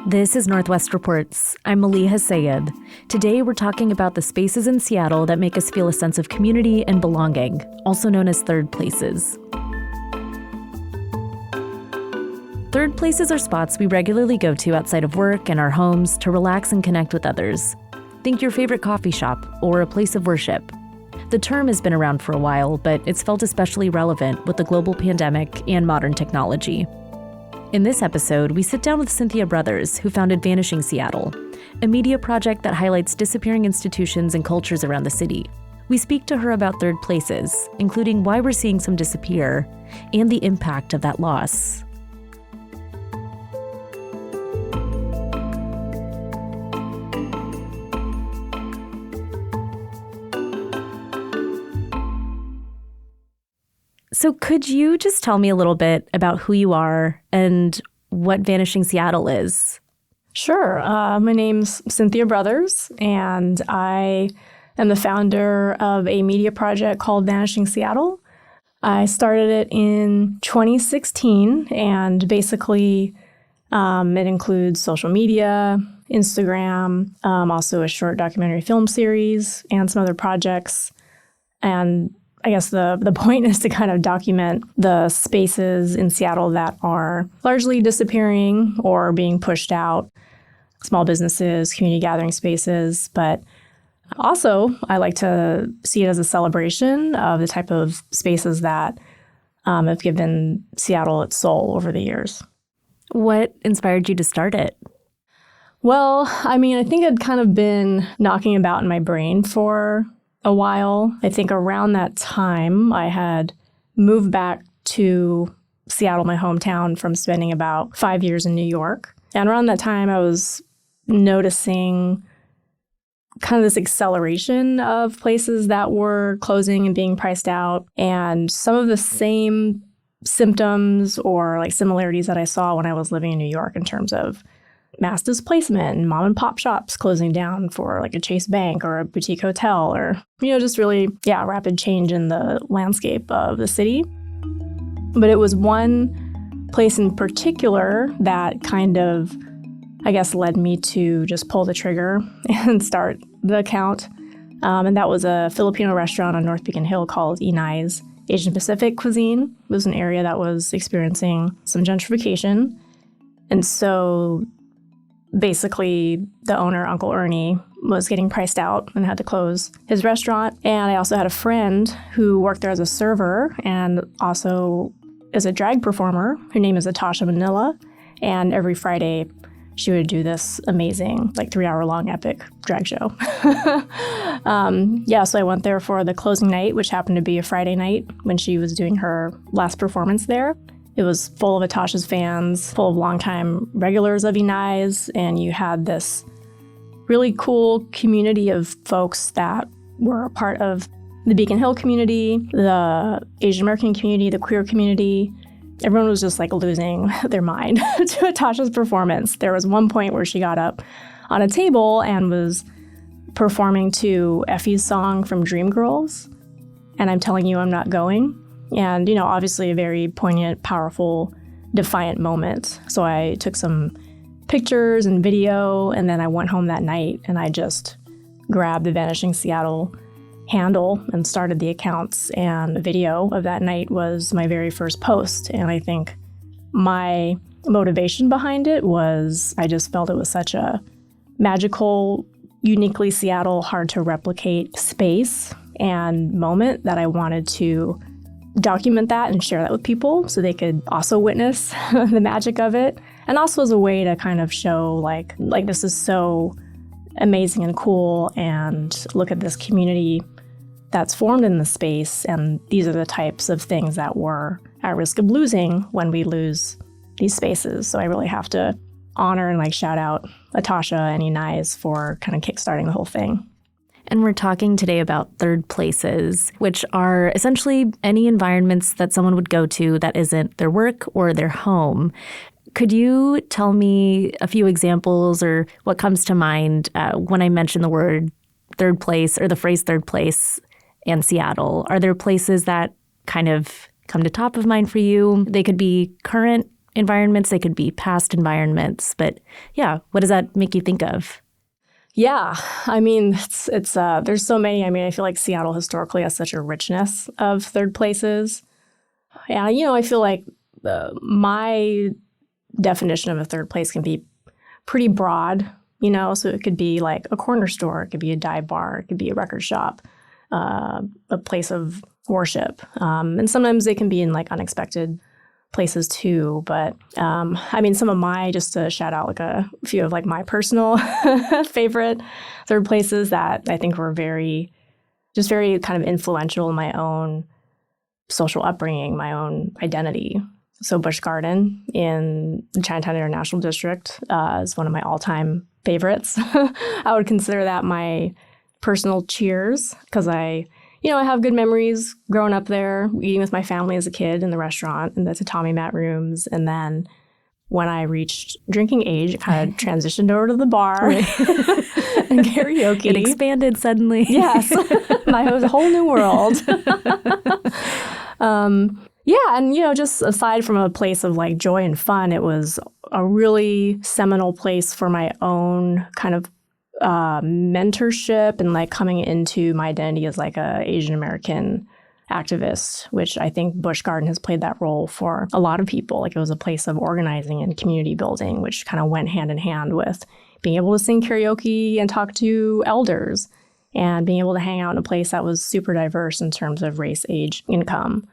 This is Northwest Reports. I'm Maliha Sayed. Today we're talking about the spaces in Seattle that make us feel a sense of community and belonging, also known as third places. Third places are spots we regularly go to outside of work and our homes to relax and connect with others. Think your favorite coffee shop or a place of worship. The term has been around for a while, but it's felt especially relevant with the global pandemic and modern technology. In this episode, we sit down with Cynthia Brothers, who founded Vanishing Seattle, a media project that highlights disappearing institutions and cultures around the city. We speak to her about third places, including why we're seeing some disappear and the impact of that loss. So could you just tell me a little bit about who you are and what Vanishing Seattle is? Sure. My name's Cynthia Brothers, and I am the founder of a media project called Vanishing Seattle. I started it in 2016, and basically it includes social media, Instagram, also a short documentary film series, and some other projects. And I guess the point is to kind of document the spaces in Seattle that are largely disappearing or being pushed out, small businesses, community gathering spaces. But also, I like to see it as a celebration of the type of spaces that have given Seattle its soul over the years. What inspired you to start it? Well, I think I'd kind of been knocking about in my brain for a while. I think around that time, I had moved back to Seattle, my hometown, from spending about 5 years in New York. And around that time, I was noticing kind of this acceleration of places that were closing and being priced out. And some of the same symptoms or like similarities that I saw when I was living in New York in terms of mass displacement and mom and pop shops closing down for like a Chase Bank or a boutique hotel or, just really, rapid change in the landscape of the city. But it was one place in particular that kind of, led me to just pull the trigger and start the account. And that was a Filipino restaurant on North Beacon Hill called Inay's Asian Pacific Cuisine. It was an area that was experiencing some gentrification. And so basically, the owner, Uncle Ernie, was getting priced out and had to close his restaurant. And I also had a friend who worked there as a server and also is a drag performer. Her name is Atasha Manila. And every Friday, she would do this amazing, 3-hour-long epic drag show. So I went there for the closing night, which happened to be a Friday night when she was doing her last performance there. It was full of Atasha's fans, full of longtime regulars of Inay's, and you had this really cool community of folks that were a part of the Beacon Hill community, the Asian American community, the queer community. Everyone was just losing their mind to Atasha's performance. There was one point where she got up on a table and was performing to Effie's song from Dreamgirls, and I'm telling you I'm not going. And, obviously a very poignant, powerful, defiant moment. So I took some pictures and video, and then I went home that night and I just grabbed the Vanishing Seattle handle and started the accounts. And the video of that night was my very first post. And I think my motivation behind it was I just felt it was such a magical, uniquely Seattle, hard to replicate space and moment that I wanted to document that and share that with people so they could also witness the magic of it. And also as a way to kind of show like this is so amazing and cool, and look at this community that's formed in the space, and these are the types of things that we're at risk of losing when we lose these spaces. So I really have to honor and shout out Atasha and Inay's for kind of kickstarting the whole thing. And we're talking today about third places, which are essentially any environments that someone would go to that isn't their work or their home. Could you tell me a few examples or what comes to mind when I mention the word third place or the phrase third place and Seattle? Are there places that kind of come to top of mind for you? They could be current environments. They could be past environments. But yeah, what does that make you think of? Yeah, I mean, it's there's so many. I mean, I feel like Seattle historically has such a richness of third places. Yeah, I feel like my definition of a third place can be pretty broad, so it could be like a corner store, it could be a dive bar, it could be a record shop, a place of worship. And sometimes they can be in like unexpected places too. But I mean, some of just to shout out like a few of like my personal favorite third places that I think were very kind of influential in my own social upbringing, my own identity. So Busch Garden in the Chinatown International District is one of my all-time favorites. I would consider that my personal cheers because I have good memories growing up there, eating with my family as a kid in the restaurant in the tatami mat rooms. And then when I reached drinking age, it kind of transitioned over to the bar and karaoke. It expanded suddenly. Yes. It was a whole new world. Yeah, and just aside from a place of like joy and fun, it was a really seminal place for my own kind of mentorship and like coming into my identity as like a Asian American activist, which I think Busch Garden has played that role for a lot of people. Like it was a place of organizing and community building, which kind of went hand in hand with being able to sing karaoke and talk to elders and being able to hang out in a place that was super diverse in terms of race, age, income.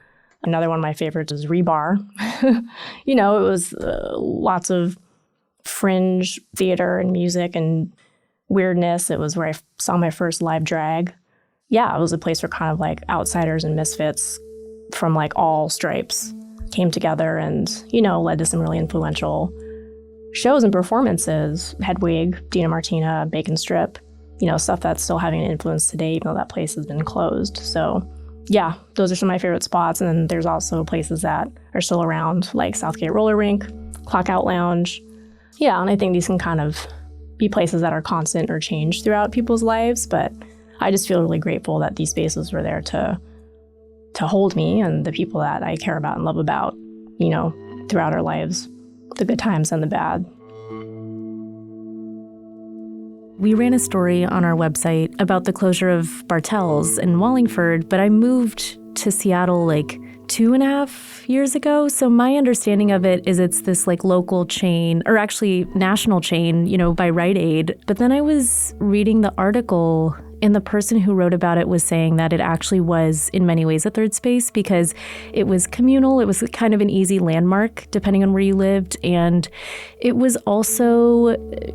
Another one of my favorites is Rebar. It was lots of fringe theater and music and weirdness. It was where I saw my first live drag. Yeah, it was a place where kind of like outsiders and misfits from like all stripes came together and, led to some really influential shows and performances. Hedwig, Dina Martina, Bacon Strip, stuff that's still having an influence today, even though that place has been closed. So yeah, those are some of my favorite spots. And then there's also places that are still around, like Southgate Roller Rink, Clockout Lounge. Yeah, and I think these can kind of be places that are constant or change throughout people's lives. But I just feel really grateful that these spaces were there to hold me and the people that I care about and love about, throughout our lives, the good times and the bad. We ran a story on our website about the closure of Bartell's in Wallingford, but I moved to Seattle like 2.5 years ago. So my understanding of it is it's this like local chain, or actually national chain, by Rite Aid. But then I was reading the article and the person who wrote about it was saying that it actually was in many ways a third space because it was communal. It was kind of an easy landmark depending on where you lived. And it was also,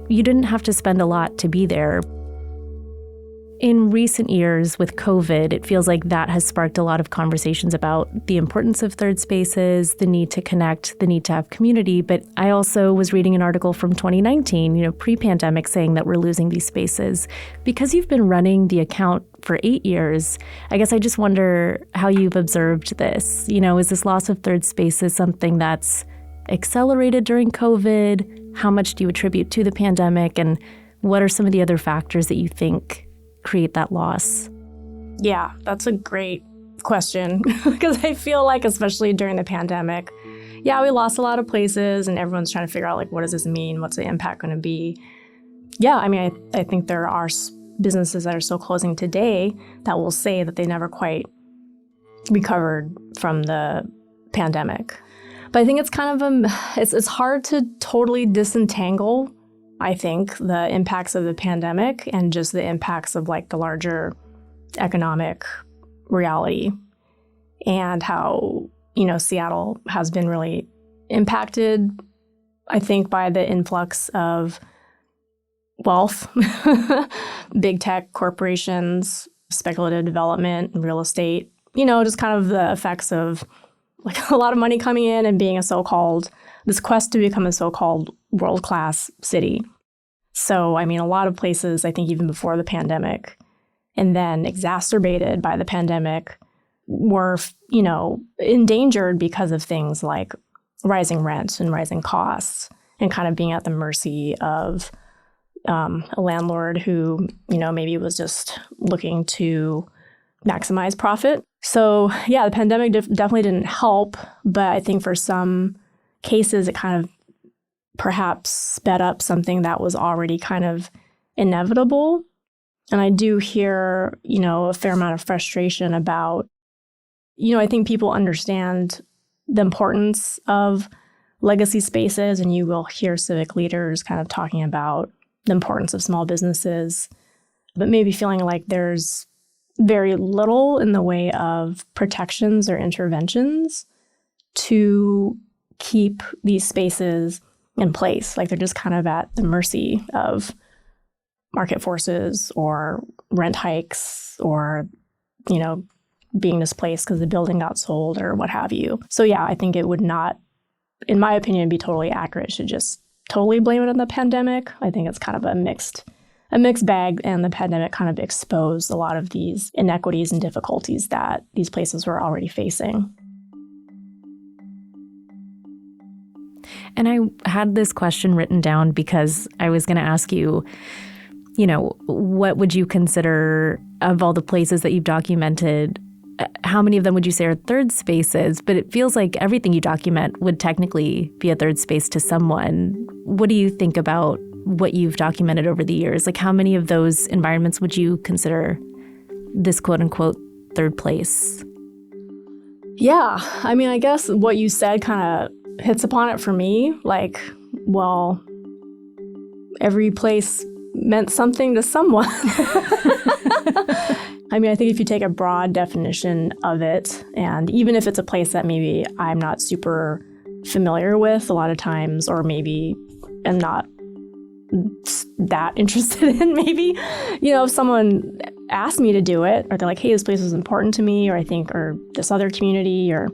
you didn't have to spend a lot to be there. In recent years with COVID, it feels like that has sparked a lot of conversations about the importance of third spaces, the need to connect, the need to have community. But I also was reading an article from 2019, pre-pandemic, saying that we're losing these spaces. Because you've been running the account for 8 years, I guess I just wonder how you've observed this. Is this loss of third spaces something that's accelerated during COVID? How much do you attribute to the pandemic? And what are some of the other factors that you think create that loss? Yeah, that's a great question because I feel like, especially during the pandemic, we lost a lot of places and everyone's trying to figure out like, what does this mean? What's the impact going to be? Yeah, I mean, I think there are businesses that are still closing today that will say that they never quite recovered from the pandemic. But I think it's kind of it's hard to totally disentangle, I think, the impacts of the pandemic and just the impacts of like the larger economic reality and how, Seattle has been really impacted, I think, by the influx of wealth, big tech corporations, speculative development, real estate, just kind of the effects of like a lot of money coming in and being this quest to become a so-called world-class city. So, I mean, a lot of places, I think even before the pandemic, and then exacerbated by the pandemic, were, endangered because of things like rising rent and rising costs and kind of being at the mercy of a landlord who, maybe was just looking to maximize profit. So, yeah, the pandemic definitely didn't help. But I think for some cases, it kind of perhaps sped up something that was already kind of inevitable. And I do hear, a fair amount of frustration about, I think people understand the importance of legacy spaces, and you will hear civic leaders kind of talking about the importance of small businesses, but maybe feeling like there's very little in the way of protections or interventions to keep these spaces in place. Like they're just kind of at the mercy of market forces or rent hikes or, being displaced because the building got sold or what have you. So yeah, I think it would not, in my opinion, be totally accurate to just totally blame it on the pandemic. I think it's kind of a mixed bag, and the pandemic kind of exposed a lot of these inequities and difficulties that these places were already facing. And I had this question written down because I was going to ask you, what would you consider, of all the places that you've documented, how many of them would you say are third spaces? But it feels like everything you document would technically be a third space to someone. What do you think about what you've documented over the years? Like, how many of those environments would you consider this quote unquote third place? Yeah, I guess what you said kind of hits upon it for me. Like, well, every place meant something to someone. I think if you take a broad definition of it, and even if it's a place that maybe I'm not super familiar with a lot of times, or maybe am not that interested in, maybe, if someone asked me to do it, or they're like, hey, this place is important to me, or or this other community, or,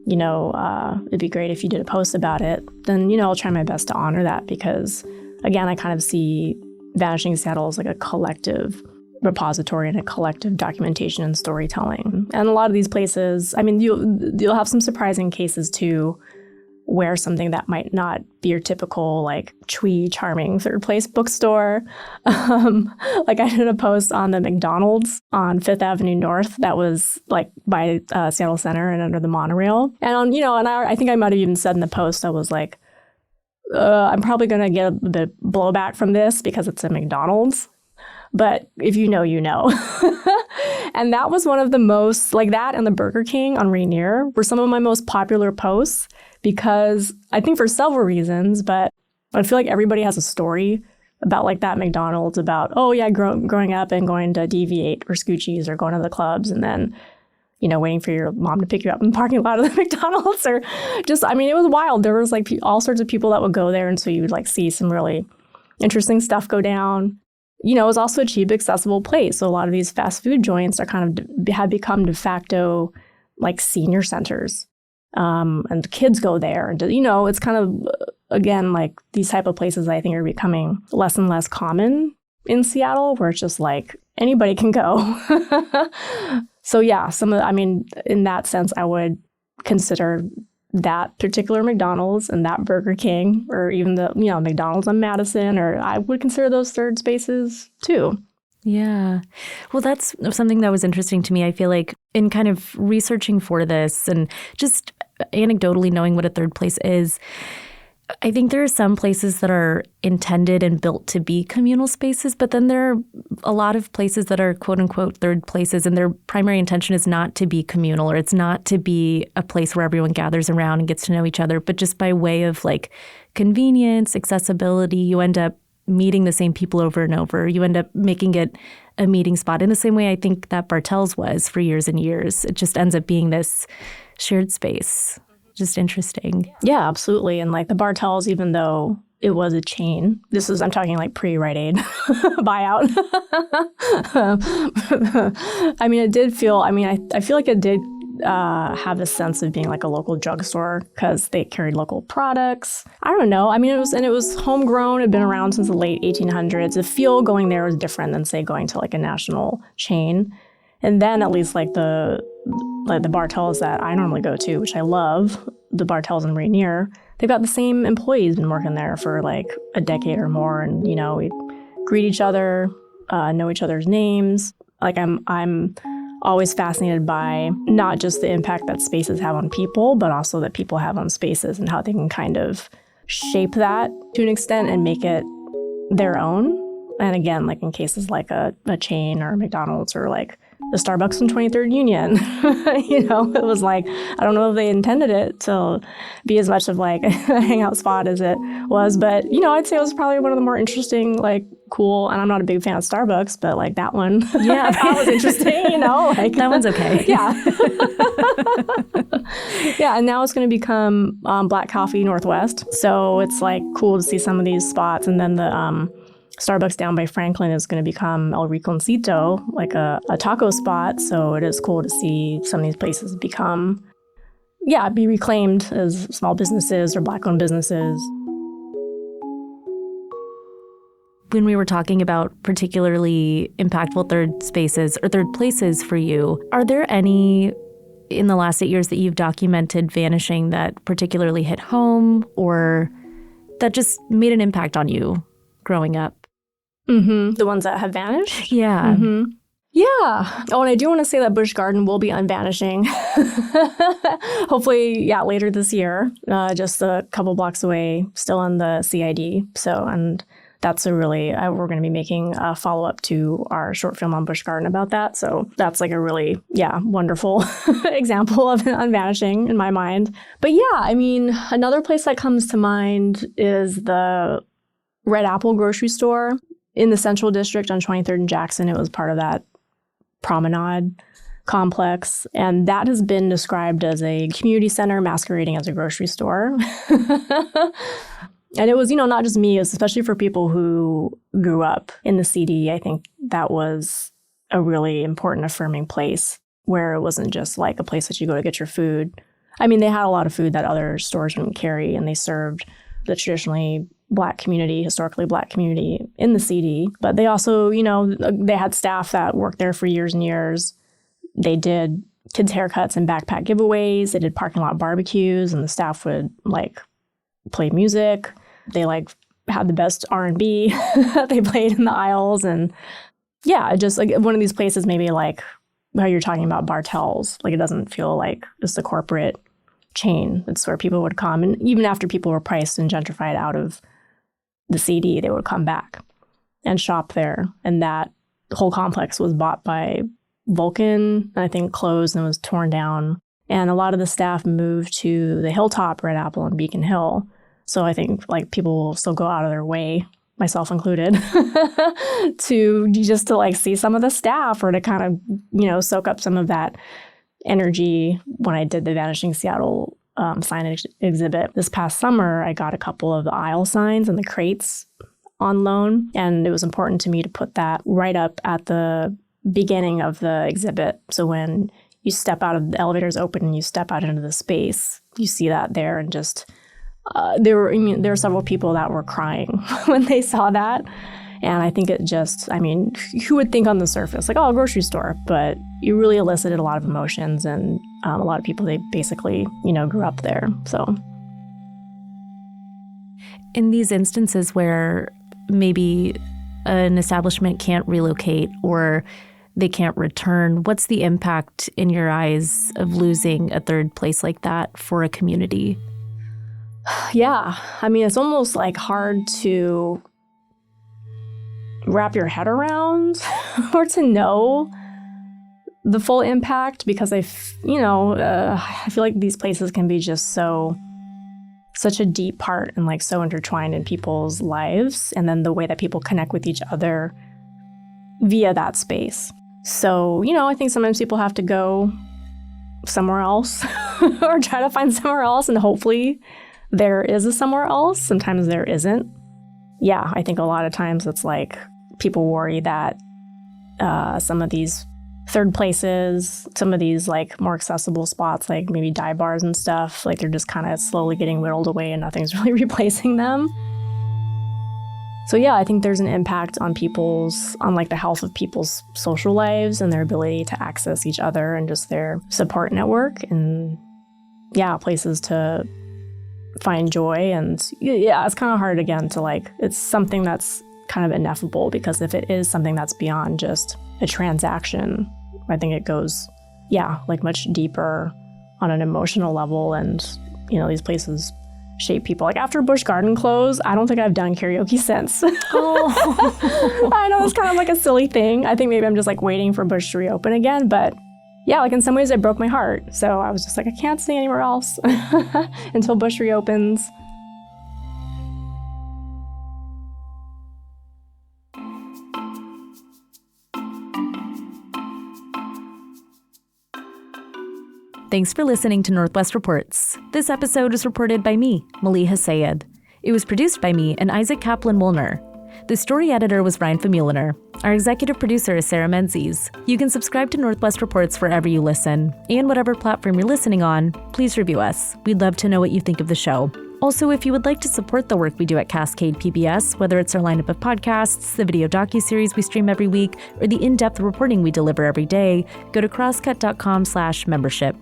it'd be great if you did a post about it, then, I'll try my best to honor that, because, again, I kind of see Vanishing Seattle as like a collective repository and a collective documentation and storytelling. And a lot of these places, you'll have some surprising cases too, where something that might not be your typical like twee charming third place bookstore. Like I did a post on the McDonald's on 5th Avenue North that was like by Seattle Center and under the monorail. And I think I might have even said in the post, I was like, I'm probably going to get a bit blowback from this because it's a McDonald's. But if you know, you know. And that was one of the most, like that and the Burger King on Rainier were some of my most popular posts, because I think for several reasons, but I feel like everybody has a story about like that McDonald's, about, oh yeah, growing up and going to DV8 or Scoochie's or going to the clubs and then, waiting for your mom to pick you up in the parking lot of the McDonald's, or just, it was wild. There was like all sorts of people that would go there. And so you would like see some really interesting stuff go down. It was also a cheap, accessible place. So a lot of these fast food joints are kind of have become de facto like senior centers. And kids go there. And, it's kind of, again, like these type of places I think are becoming less and less common in Seattle, where it's just like anybody can go. So yeah, in that sense, I would consider that particular McDonald's and that Burger King, or even the, McDonald's on Madison, or I would consider those third spaces too. Yeah. Well, that's something that was interesting to me. I feel like in kind of researching for this and just anecdotally knowing what a third place is, I think there are some places that are intended and built to be communal spaces, but then there are a lot of places that are quote unquote third places, and their primary intention is not to be communal, or it's not to be a place where everyone gathers around and gets to know each other, but just by way of like convenience, accessibility, you end up meeting the same people over and over. You end up making it a meeting spot in the same way I think that Bartell's was for years and years. It just ends up being this shared space. Just interesting. Yeah, absolutely. And like the Bartell's, even though it was a chain, I'm talking like pre-Rite Aid buyout. It did feel, I feel like it did have a sense of being like a local drugstore because they carried local products. I don't know. It was homegrown. It had been around since the late 1800s. The feel going there was different than, say, going to like a national chain. And then at least like the Bartell's that I normally go to, which I love, the Bartell's in Rainier, they've got the same employees been working there for like a decade or more. And, we greet each other, know each other's names. Like I'm always fascinated by not just the impact that spaces have on people, but also that people have on spaces and how they can kind of shape that to an extent and make it their own. And again, like in cases like a chain or McDonald's or like the Starbucks in 23rd Union, it was like, I don't know if they intended it to be as much of like a hangout spot as it was, but I'd say it was probably one of the more interesting, like cool, and I'm not a big fan of Starbucks, but like that one, yeah, that was interesting, like that one's okay. Yeah. Yeah, and now it's going to become Black Coffee Northwest. So it's like cool to see some of these spots, and then the Starbucks down by Franklin is going to become El Rinconcito, like a taco spot. So it is cool to see some of these places be reclaimed as small businesses or Black-owned businesses. When we were talking about particularly impactful third spaces or third places for you, are there any in the last 8 years that you've documented vanishing that particularly hit home or that just made an impact on you growing up? Mm-hmm. The ones that have vanished? Yeah. Mm-hmm. Yeah. Oh, and I do want to say that Busch Garden will be unvanishing. Hopefully, later this year, just a couple blocks away, still on the CID. So, and that's we're going to be making a follow-up to our short film on Busch Garden about that. So that's like a really, wonderful example of unvanishing in my mind. But another place that comes to mind is the Red Apple grocery store in the Central District on 23rd and Jackson. It was part of that promenade complex. And that has been described as a community center masquerading as a grocery store. And it was, not just me, it was especially for people who grew up in the CD. I think that was a really important affirming place where it wasn't just like a place that you go to get your food. I mean, they had a lot of food that other stores wouldn't carry, and they served the traditionally historically Black community in the CD. But they also, they had staff that worked there for years and years. They did kids' haircuts and backpack giveaways. They did parking lot barbecues, and the staff would play music. They had the best R&B that they played in the aisles. And just like one of these places, maybe like how you're talking about Bartell's, like it doesn't feel like just a corporate chain. It's where people would come. And even after people were priced and gentrified out of the CD, they would come back and shop there. And that whole complex was bought by Vulcan, and I think closed and was torn down. And a lot of the staff moved to the Hilltop, Red Apple, and Beacon Hill. So I think people will still go out of their way, myself included, to see some of the staff or to kind of, soak up some of that energy. When I did the Vanishing Seattle signage exhibit this past summer, I got a couple of the aisle signs and the crates on loan. And it was important to me to put that right up at the beginning of the exhibit. So when you step out of the elevators open and you step out into the space, you see that there. And just there were several people that were crying when they saw that. And I think it just, who would think on the surface, a grocery store? But you really elicited a lot of emotions, and a lot of people, they basically, grew up there. So in these instances where maybe an establishment can't relocate or they can't return, what's the impact in your eyes of losing a third place like that for a community? Yeah. It's almost hard to wrap your head around or to know the full impact, because I feel like these places can be just such a deep part and so intertwined in people's lives, and then the way that people connect with each other via that space. So, I think sometimes people have to go somewhere else or try to find somewhere else, and hopefully there is a somewhere else. Sometimes there isn't. Yeah, I think a lot of times it's people worry that some of these third places, some of these more accessible spots, maybe dive bars and stuff, they're just kind of slowly getting whittled away and nothing's really replacing them. So yeah, I think there's an impact on the health of people's social lives and their ability to access each other and just their support network, and places to find joy. And it's kind of hard again to it's something that's kind of ineffable, because if it is something that's beyond just a transaction, I think it goes, like much deeper on an emotional level. And, these places shape people. Like after Busch Garden closed, I don't think I've done karaoke since. Oh. I know it's kind of like a silly thing. I think maybe I'm just like waiting for Busch to reopen again. But yeah, like in some ways it broke my heart. So I was just like, I can't sing anywhere else until Busch reopens. Thanks for listening to Northwest Reports. This episode was reported by me, Maliha Sayed. It was produced by me and Isaac Kaplan-Woolner. The story editor was Ryan Famuliner. Our executive producer is Sarah Menzies. You can subscribe to Northwest Reports wherever you listen. And whatever platform you're listening on, please review us. We'd love to know what you think of the show. Also, if you would like to support the work we do at Cascade PBS, whether it's our lineup of podcasts, the video docuseries we stream every week, or the in-depth reporting we deliver every day, go to crosscut.com/membership.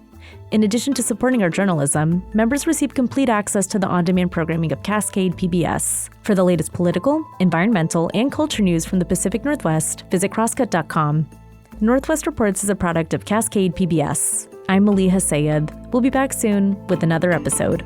In addition to supporting our journalism, members receive complete access to the on-demand programming of Cascade PBS. For the latest political, environmental, and culture news from the Pacific Northwest, visit crosscut.com. Northwest Reports is a product of Cascade PBS. I'm Maliha Sayed. We'll be back soon with another episode.